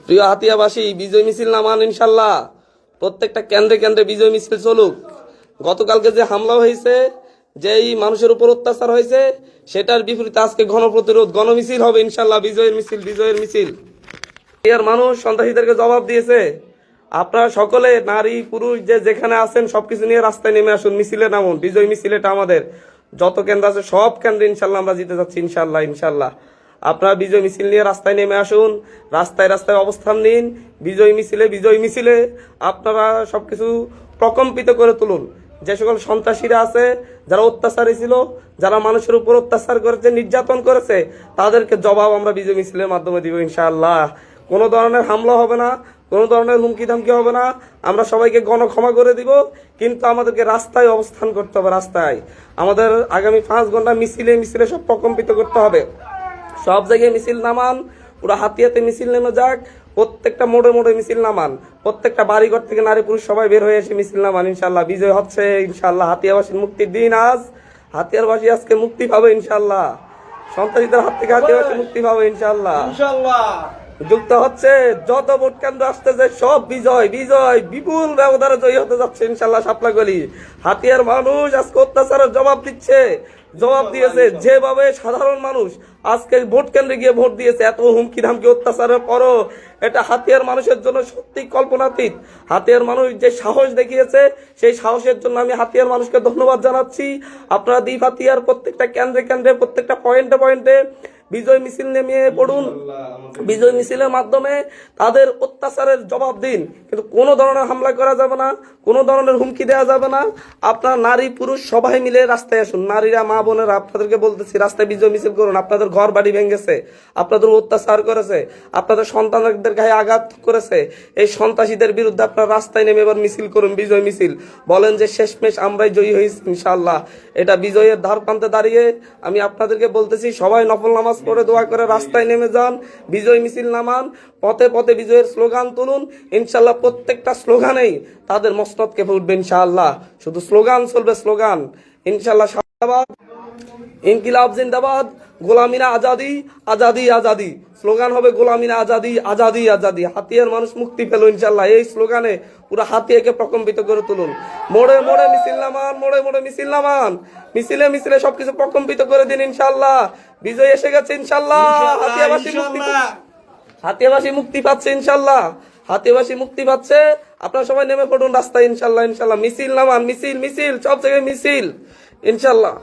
প্রিয় হাতিয়াবাসী, বিজয় মিছিল নামান ইনশাল্লাহ। প্রত্যেকটা কেন্দ্রে কেন্দ্রে বিজয় মিছিল চলুক। গতকালকে যে হামলা হয়েছে, যেই মানুষের উপর অত্যাচার হয়েছে, সেটার বিপরীতে আজকে গণপ্রতিরোধ গণমিছিল হবে ইনশাল্লাহ। বিজয়ের মিছিল, বিজয়ের মিছিল। এর মানুষ সন্ত্রাসীদেরকে জবাব দিয়েছে। আপনারা সকলে, নারী পুরুষ যে যেখানে আছেন, সবকিছু নিয়ে রাস্তায় নেমে আসুন, মিছিলে নামুন। বিজয় মিছিল এটা আমাদের। যত কেন্দ্র আছে সব কেন্দ্রে ইনশাল্লাহ আমরা জিতে যাচ্ছি ইনশাল্লাহ, ইনশাল্লাহ। আপনারা বিজয় মিছিল নিয়ে রাস্তায় নেমে আসুন, রাস্তায় রাস্তায় অবস্থান নিন। বিজয় মিছিলে, বিজয় মিছিলে আপনারা সবকিছু প্রকম্পিত করে তুলুন। যে সকল সন্ত্রাসীরা আছে, যারা অত্যাচারী ছিল, যারা মানুষের উপর অত্যাচার করেছে, নির্যাতন করেছে, তাদেরকে জবাব আমরা বিজয় মিছিলের মাধ্যমে দিব ইনশাআল্লাহ। কোনো ধরনের হামলা হবে না, কোনো ধরনের হুমকি ধামকি হবে না। আমরা সবাইকে গণক্ষমা করে দিব, কিন্তু আমাদেরকে রাস্তায় অবস্থান করতে হবে। রাস্তায় আমাদের আগামী 5 ঘন্টা মিছিলে মিছিলে সব প্রকম্পিত করতে হবে। সব জায়গায় মিছিল নামান, পুরো হাতিয়াতে মিছিল নেমে যাক। প্রত্যেকটা মোড়ে মোড়ে মিছিল নামান, প্রত্যেকটা বাড়িঘর থেকে নারী পুরুষ সবাই বের হয়ে এসে মিছিল নামান ইনশাল্লাহ। বিজয় হচ্ছে ইনশাল্লাহ। হাতিয়াবাসীর মুক্তির দিন আজ। হাতিয়ারবাসী আজকে মুক্তি পাবে ইনশাল্লাহ। সন্ত্রাসীদের হাত থেকে হাতিয়াবাসী মুক্তি পাবে ইনশাল্লাহ। যুক্ত হচ্ছে যত ভোট কেন্দ্র আসতেছে সব বিজয়, বিজয় বিপুল ব্যবধানে জয়ী হতে যাচ্ছে ইনশাল্লাহ। শাপলাকলি হাতিয়ার মানুষ আজকে অত্যাচারের জবাব দিচ্ছে, জবাব দিয়েছে। যেভাবে সাধারণ মানুষ আজকে ভোট কেন্দ্রে গিয়ে ভোট দিয়েছে, এত হুমকি ধামকি অত্যাচারের পরও, এটা হাতিয়ার মানুষের জন্য সত্যি কল্পনাতীত। হাতিয়ার মানুষ যে সাহস দেখিয়েছে, সেই সাহসের জন্য আমি হাতিয়ার মানুষকে ধন্যবাদ জানাচ্ছি। আপনারা দ্বীপ হাতিয়ার প্রত্যেকটা কেন্দ্রে কেন্দ্রে, প্রত্যেকটা পয়েন্টে পয়েন্টে বিজয় মিছিল নেমিয়ে পড়ুন। বিজয় মিছিলের মাধ্যমে তাদের অত্যাচারের জবাব দিন, কিন্তু কোনো ধরনের হামলা করা যাবে না, কোনো ধরনের হুমকি দেওয়া যাবে না। আপনার নারী পুরুষ সবাই মিলে রাস্তায় আসুন। নারীরা, মা বোনেরা, আপনাদেরকে বলতেছি, রাস্তায় বিজয় মিছিল করুন। আপনাদের ঘর বাড়ি ভেঙেছে, আপনাদের অত্যাচার করেছে, আপনাদের সন্তানদের গায়ে আঘাত করেছে, এই সন্ত্রাসীদের বিরুদ্ধে আপনার রাস্তায় নেমে এবার মিছিল করুন, বিজয় মিছিল। বলেন যে শেষমেশ আমরাই জয়ী হয়েছি ইনশাআল্লাহ। এটা বিজয়ের ধার প্রান্তে দাঁড়িয়ে আমি আপনাদেরকে বলতেছি, সবাই নফল নামাজ পড়ে দোয়া করে রাস্তায় নেমে যান, বিজয় মিছিল নামান, পথে পথে বিজয়ের স্লোগান তুলুন ইনশাআল্লাহ। প্রত্যেকটা স্লোগানেই তাদের মসনদ কেঁপে উঠবে ইনশাআল্লাহ। শুধু স্লোগান চলবে, স্লোগান ইনশাআল্লাহ। শাহবাগ ইনকিলাব জিন্দাবাদ, গোলামিনা আজাদি, আজাদি আজাদি। স্লোগান হবে গোলামিনা আজাদি, আজাদি আজাদি। হাতিয়ার মানুষ মুক্তি পেল ইনশাআল্লাহ। এই স্লোগানে পুরো হাতিয়াকে প্রকম্পিত করে তুলুন। মোড়ে মোড়ে মিছিল নামান, মোড়ে মোড়ে মিছিল নামান, মিছিলে মিছিলে সবকিছু প্রকম্পিত করে দিন ইনশাআল্লাহ। বিজয় এসে গেছে ইনশাআল্লাহ। হাতিয়াবাসী মুক্তি, হাতিয়াবাসী মুক্তি পাচ্ছে ইনশাআল্লাহ। হাতিয়াবাসী মুক্তি পাচ্ছে। আপনারা সবাই নেমে পড়ুন রাস্তায় ইনশাআল্লাহ, ইনশাআল্লাহ। মিছিল নামান, মিছিল মিছিল, সব জায়গায় মিছিল ইনশাআল্লাহ।